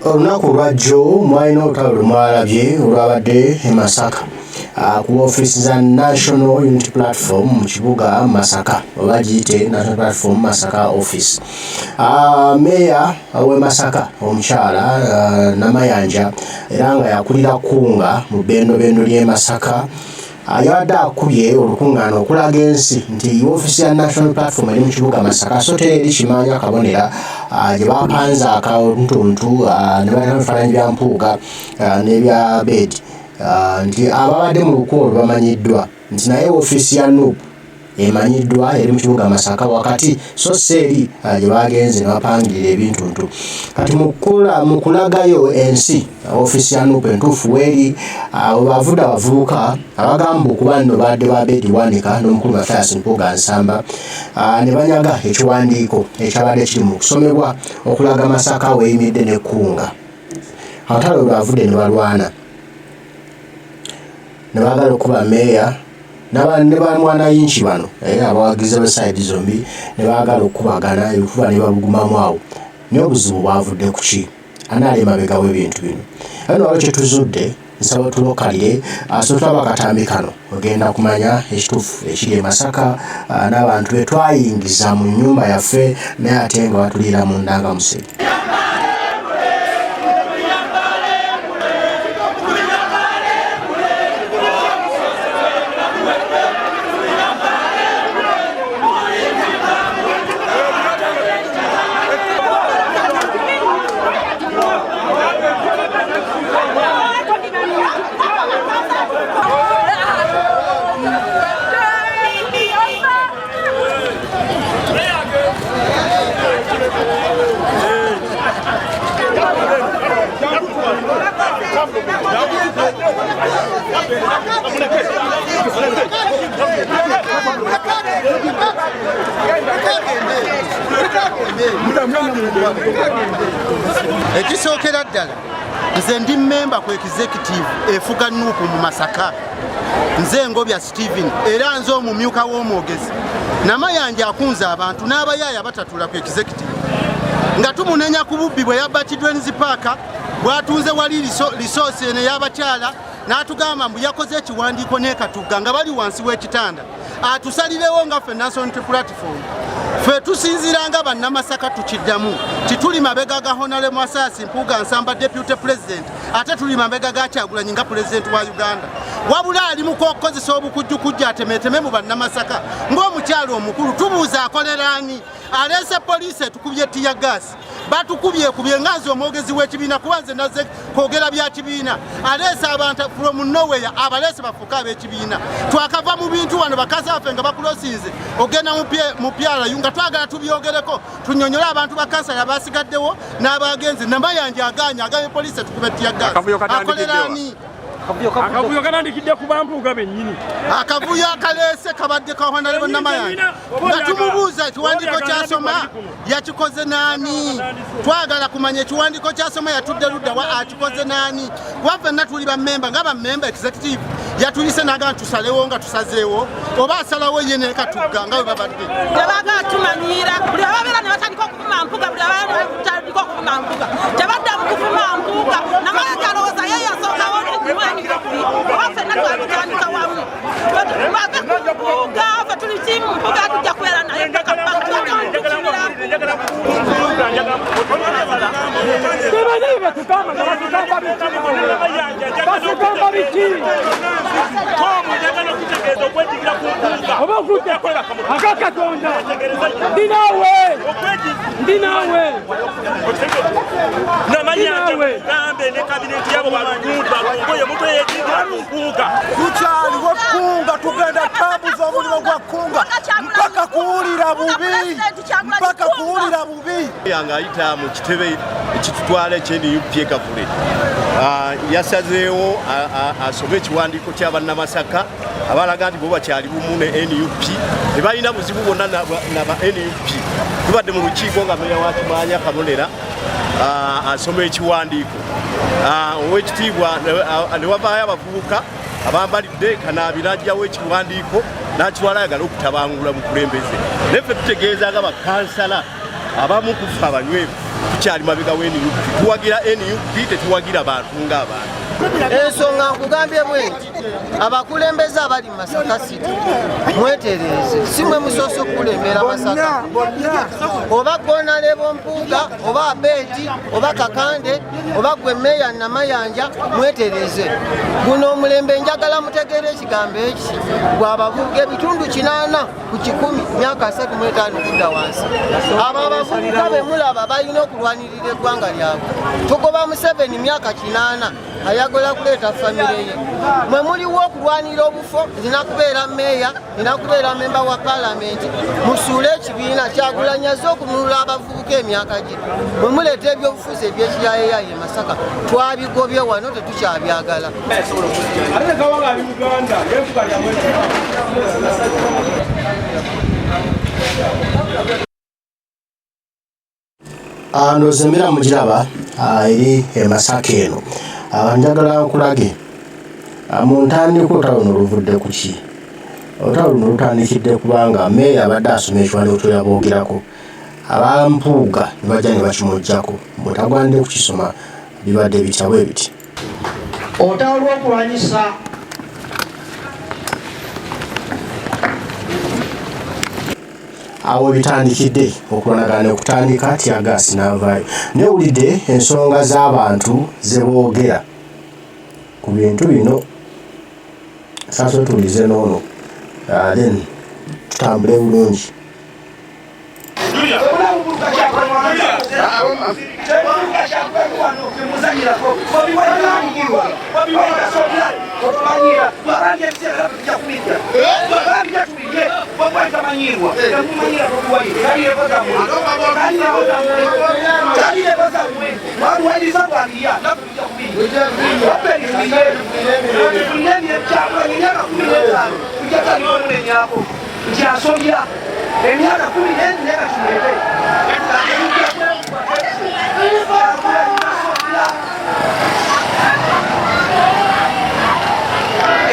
Olunaku lwajjo mwalina olutalo mwalabye olwabadde e Masaka ku office za National Unity Platform mu kibuga Masaka oba giyite National Platform Masaka office. Meya w'e Masaka omukyala Namayanja era nga yakulira kunga mu bendobendo ly'e Masaka yabadde akubye olukungaana okulaga ensi nti ofisi ya National Platform eri mu kibuga Masaka so teri kimanya kabonera gye bapanze akantuntu ne balina ebifaananyi bya mpuuga n'ebya bedi nti ababadde mu lukolo bamanyiddwa nti naye ofisi ya NUP emanyiddwa eri mu kibuga Masaka wakati so seeri gye bagenze ne bapangirira ebintuntu kati mu kulagayo ensi ofisi ya NUP entuufu weeri bavudde abavubuka abagamba okuba nno badde babedi wanika n'omukulu Mathias Mpuuga Nsamba ne banyaga ekiwandiiko ekyabadde kiri mu kusomebwa okulaga Masaka weyimidde n'ekkunga. Abatalo bavudde ne balwana ne baagala okuba meeya ne bamwanayinki bano abawagizi b'esayidi zombi ne baagala okubagana ebikuba ne babugumamu awo naye obuzibu bwavudde ku ki anaali emabega w'ebintu bino. Ano waliwo kye tuzudde nsaba tulokalire sotulaba akatambi kano ogenda kumanya ekituufu ekiri e Masaka n'abantu be twayingiza mu nnyumba yaffe naye ate nga batuliira mu ndangamusege. Ekisookera ddala nze ndi memba ku executive efuga NUP mu Masaka nze Ngobya Stephen era nze omumyuka w'omwogezi Namayanja akunze abantu n'abayaaya batatula ku executive nga tumunenya ku bubbi bwe yabba Children's Park bwatuuze wali resource eno y'abakyala n'atugamba mbu yakoze ekiwandiiko n'ekatuga nga bali wansi w'ekitanda atusalirewo nga ffe National Unity Platform ffe tusinziranga bannamasaka tukiddamu tituli mabega ga Honorable Mathias Mpuuga Nsamba Deputy President ate tuli mabega ga Kyagulanyi nga President wa Uganda wabula ali mu kukozesa obukujjukujja atemeteme mu bannamasaka ng'omukyalo omukulu tubuuza akoleraani aleese poliisi etukubye tiya gaasi batukubye ngazi omwogezi w'ekibiina kuba nze nazze kwogera bya kibiina aleese abantu from nowhere abaleese bafuuka ab'ekibiina twakava mu bintu wano bakazi baffe nga bakulosinze ogenda mu pyalayu nga twagala tubyogereko tunyonyole abantu bakansala basigaddewo n'abagenzi Namayanja aganya agabye poliisi etukubye tiya gaasi akoleraani akavuyo kanandikidde ku bampuuga bennyini akavuyo akaleese kabadde ka Honorable Namayanja nga tumubuuza ekiwandiiko kyasoma yakikoze naani twagala kumanya ekiwandiiko kyasoma yatudde ludda wa akikoze naani wafenna tuli bammemba nga bammemba executive yatuyise naga tusalewo nga tusazeewo oba asalawo ye nekatugga nga bwe babadde tebaagala tumanyira buli ababeera ne batandika okuvuma Mpuuga buli ababeera batandika okuvuma Mpuuga tebadda mu kuvuma Mpuuga Namayanja alowooza ye yasookawo wafenna twatandika wamu bave ku Mpuuga ffe tuli kimu Mpuuga tujja kubeera naye mpaka tukyaliwo kunga tugenda tambuza omuliro gwa kunga mpaka kuwulira bubi yanga ayita mu kitebe ekitutwala ekyeniyupi ekavule yasazeewo asome ekiwandiiko ky'abannamasaka abalaga nti bo bakyali bumu ne NUP tebalina buzibu bonna naba NUP tubadde mu lukiiko nga meya wa Kimanya Kabonera asoma ekiwandiiko owekitiibwa ne wavaayo abavubuka abambalidde kanaabira ajjawo ekiwandiiko n'akiwala ayagala okutabangula mu kulembeze naye ffe tutegeeza nga bakansala abamu kufa abanywevu tukyali mabega w'NUP tuwagira NUP tetuwagira bantu ng'abantu. Ensonga nkugambye bwenti abakulembeze abali mu Masaka City mwetereze si mwe musoose okukulembera Masaka oba gona lebo Mpuuga oba Abeti oba Kakande oba gwe Meya Namayanja mwetereze guno omulembe njagala mutegeere ekigambo eki gwabavubuka ebitundu 80 ku 100 myaka 35 kudda wansi abo abavubuka be mulaba balina okulwanirira eggwanga lyabwe tugoba Museveni myaka 8 ayagola kuleeta famire ye mwe muliwo okulwanira obufo nina kubeera meya nina kubeera memba wa palamenti musuule ekibiina kyagulanyaze okununula abavubuka emyaka gye mwe muleeta ebyobufuzi ebyekiyayeyaye Masaka twabigobye wano tetukyabyagala. Nozemera mugiraba eri Masaka eno njagala nkulage mu ntandikwa olutalo luno luvudde ku ki? Olutalo luno lutandikidde kubanga meeya abadde asoma ekiwandiiko ky'aboogerako abampuuga ne bajja ne bakimuggyako bwetagwanidde kukisoma bibadde bitya bwe biti. Olutalo lw'okulwanyisa awo bitandikidde okulwanagana okutandika tyagaasi n'avaayo newulidde ensonga z'abantu ze boogera ku bintu bino saaso tulize n'ono then tutambule bulungi.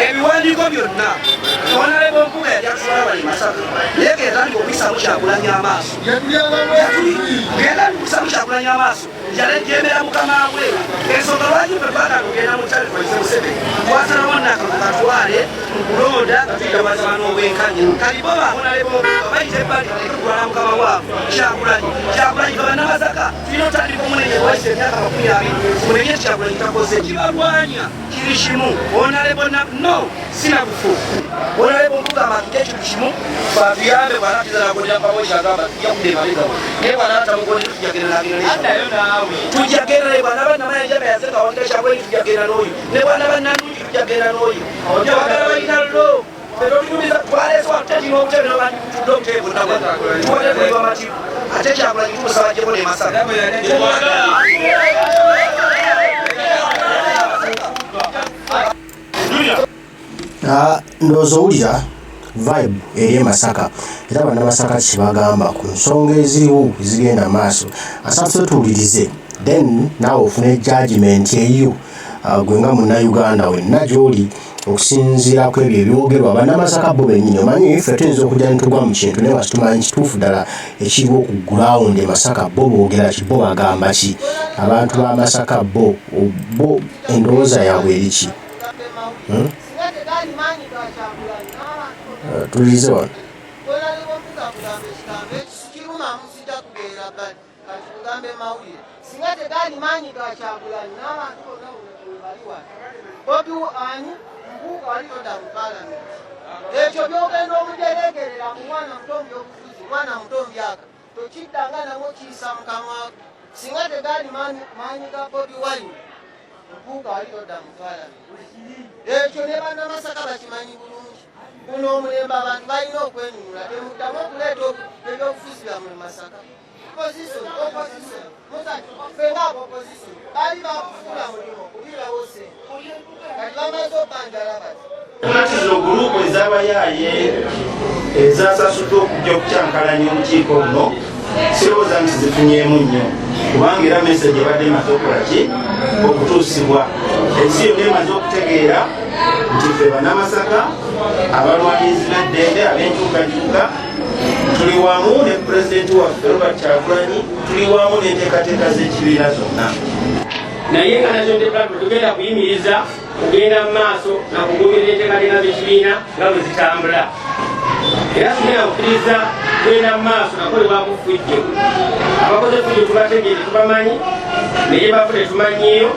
ebiwandiiko byonna Honorable Mpuuga yali akusobola bali Masaka yeegenda ndi okuyisa Kyagulanyi amaaso genda ndi okuyisa Kyagulanyi amaaso yemera mukama we ensonga lwaki ffe twagala kugenda mu kyali twayise Museveni twasalawo nakatwale mu kulonda nga tuyitabaza n'obwenkanya kali bo ba Honorable Mpuuga bayita ebbali tulwana mukama waabwe Kyagulanyi bannabasaka tulina otandika omunenye gwayise emyaka 20 munenye Kyagulanyi takoze kibalwanya kiri kimu Honorable no sina bufu Honorable Mpuuga amakike ekintu kimu batuyambe bwanatiza nakodera pamoja agamba tujja kudema bega naye bwanata mugonde tujjagenda bwana Namayanja yazenga wange Kyagulanyi tujjagenda n'oyo ne bwana Nannungi tujjagenda n'oyo abagala balina lo tutumiza twalese watuteti n'obutebe n'obandikutudde obuteebo nabwe tuwale kuliba matibu ate Kyagulanyi tumusaba gyeko ne Masaka ndowooza owulira vibe eri Masaka era bannamasaka kibagamba ku nsonga eziriwo ezigenda maaso asatu tuwulirize then naawe ofune judgment eyo gwe nga munnayuganda wenna gy'oli okusinziira ku ebyo ebyogerwa bannamasaka bo bennyini omanyi ffe tuyinza okujja ne tugwa mu kintu naye wasitumanyi kituufu ddala ekiriwo ku ground Masaka bo boogera ki bo bagamba ki abantu ba Masaka bo endowooza yaabwe eri ki? Tulize wano singa tegali maanyi ga Kyagulanyi n'abantu bonna bali wano Bobi Wine Mpuuga wali todda mu palamenti ekyo byogenda omujeregerera mu mwana muto byobufuzi mwana muto myaka tokiddanga namwo kiyisa mu kamwa singa tegali maanyi ga Bobi Wine Mpuuga wali todda mu palamenti ekyo ne bannamasaka bakimanyi bulungi guno omulembe abantu balina okwenunula temuddamu okuleeta ebyobufuzi byammwe Masaka opposition fenga opposition bali bakufuna mulimo kubirawo se kati bamaze obbandala bati Izo gurupu ez'abayaaye ezasasuddwa okujja okukyankalanya olukiiko luno sirowooza nti zifunyeemu nnyo kubanga era message ebadde emaze okukola ki okutuusibwa ensi yonna emaze okutegeera nti ffe bannamasaka abalwanirizi b'eddembe ab'enkyukakyuka tuli wamu ne pulezidenti waffe Robert Kyagulanyi, tuli wamu n'enteekateeka z'ekibiina zonna. Naye nga National Unity Platform tugenda kuyimiriza kugenda mu maaso na kugoberera enteekateeka z'ekibiina nga bwe zitambula. Era tugenda kukkiriza kugenda mu maaso nakolebwamu ffujjo. Abakoze ffujjo tubategeere tubamanyi, naye bafu tetumanyiyo,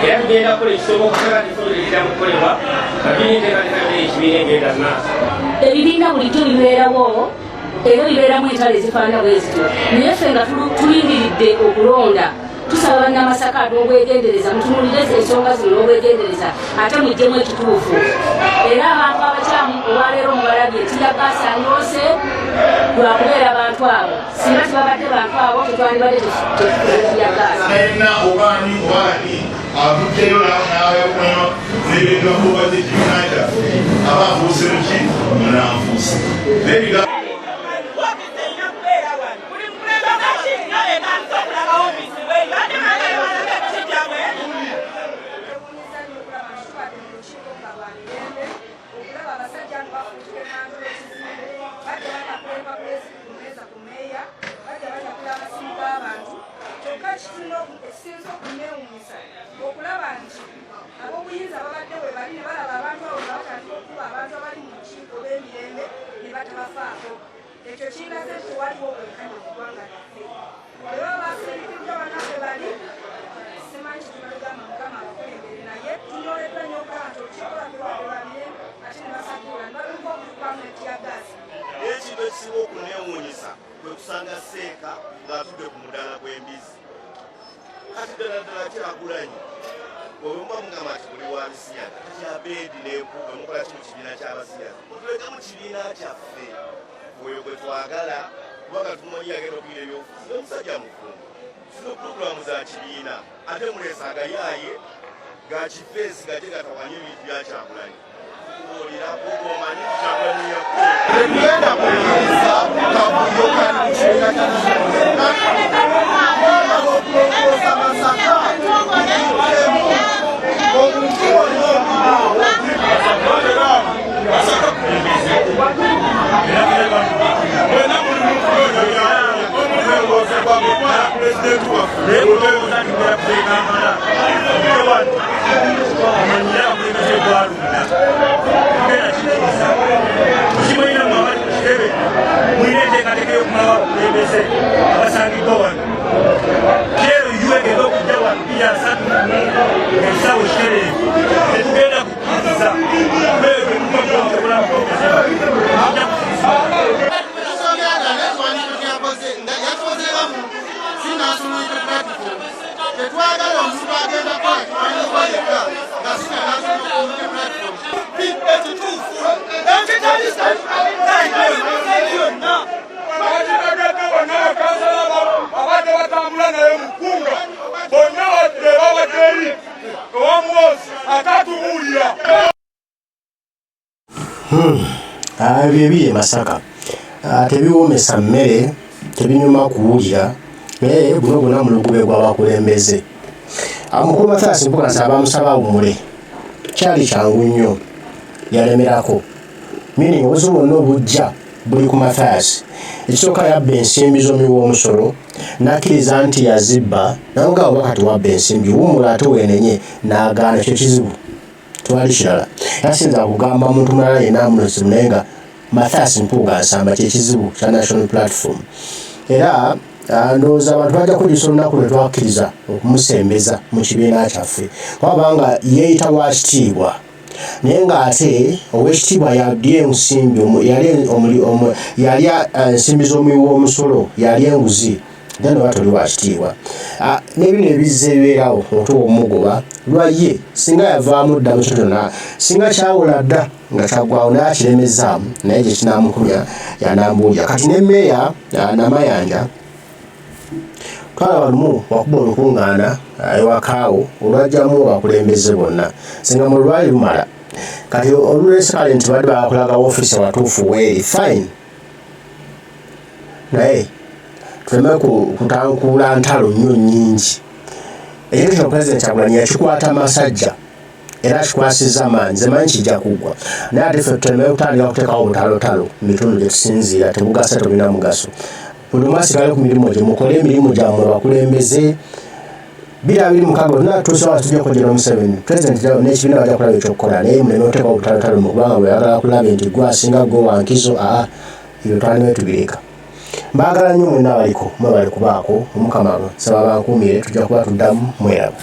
era tugenda kukola ekisoboka okutaka ffujjo tegenda kukolebwa nga tulina enteekateeka z'ekibiina egenda mu maaso. Ebibiina bulijjo bibeerawo era bibeeramu entalo ezifaanana bwe zityo. Naye ffe nga tulindiridde okulonda, tusaba bannamasaka n'obwegendereza mutunuulire ensonga zino n'obwegendereza ate mujjemu ekituufu. Era abantu abakyamu olwaleero mubalabye tiyagaasi anyoose lwakubeera abantu abo. Singa tibabadde bantu abo tetwandibadde tiyagaasi. Nayenna obaani avuddeyo n'aweekunywa n'ebintu okuba z'ekibiina kyaffe aba afuuse muki munanfuusi. okulaba nti ab'obuyinza babadde we bali ne balaba abantu abo nga batandika okuba abantu abali mu lukiiko b'emirembe ne batabafaako. Ekyo kingaze nti waliwo obwenkanya mu ggwanga lyaffe. Bwe baba basirikiddwa bannaffe bali simanyi kitunalugamba Mukama abakulembere, naye tunyoleddwa nnyo okulaba nti olukiiko lwaffe lwakulabire ate ne basakula ne baluka okutukamu ekiyagaasi. Ekintu ekisinga okuneewuunyisa kwe kusanga Seeka ng'atudde ku mudaala gw'embizi. Kati ddala Kyagulanyi bwemuba mugamba nti muli wa bisiyaga kya beedi n'empuga mukola ki mu kibiina ky'abasiyaga mutuleka mu kibiina kyaffe oyo gwe twagala kubanga tumumanyi agenda okugira ebyobufuzi omusajja mufumbo zino pulogulaamu za kibiina ate muleesa agayaaye ga kifeesi gate gatawanye ebintu bya Kyagulanyi kubuulira omanyi Kyagulanyi tetugenda kuyinza kabuyo kali mu kibiina okulongoosa Masaka omuntu Byebiye Masaka tebiwoomesa mmere tebinyuma kuwulira naye guno gona mulugube gw'abakulembeze. Mukulu Mathias Mpuuga nsaba bamusaba awummule kyali kyangu nnyo yalemerako meaning obuzibu bwonna obujja buli ku Mathias. Ekisooka yabba ensimbi z'omuwoomusolo n'akkiriza nti yazibba namugamba wakati wabba ensimbi wummula ate weenenye n'agaana. Ekyo kizibu twali kirala yasinza kugamba muntu mulala yenna amunosibu naye nga Mathias Mpuuga nsamba kyekizibu kya National Platform. Era ndowooza abantu bajja kuliisa olunaku lwe twakkiriza okumusembeza mu kibiina kyaffe kubanga yeeyita wa kitiibwa naye ng'ate ow'ekitiibwa yalya ensimbi yalya ensimbi z'omuwoomusolo yalya enguzi then oba toli wa kitiibwa. N'ebino ebizza ebibeerawo otuwa omugoba lwaye singa yavaamu dda mu kyotona singa kyawula dda nga kyaggwawo naye akiremezaamu naye gye kinaamukumya yanambuulya. Kati ne mmeeya Namayanja twalaba lumu wakuba olukungaana ewakaawo olwajjamu abakulembeze bonna singa mu lwali lumala kati oluleese kale nti badde bakulaga woofiisi watuufu weeri fine naye tuleme kutankuula ntalo nnyo nnyingi. Ekyo kino Pulezidenti Kyagulanyi yakikwata Masajja era kikwasiza amaanyi nze manyi kijja kuggwa naye ate ffe tutemewe kutandika kuteekawo butalotalo mu bitundu gye tusinziira tebugasa tebulina mugaso buli omu asigale ku mirimu gye mukole emirimu gyammwe bakulembeze 2026 tunatuusawo tujjako General Museveni President n'ekibiina bajja kulaba ekyokukola naye muleme oteekawo butalotalo mu kubanga bwe yagala kulabe nti gwe asinga gwe wankizo ebyo twandime tubireka mbaagala nnyo mwenna abaliko mwe bali kubaako omukama nsaba bankuumire tujja kuba tuddamu mwerabo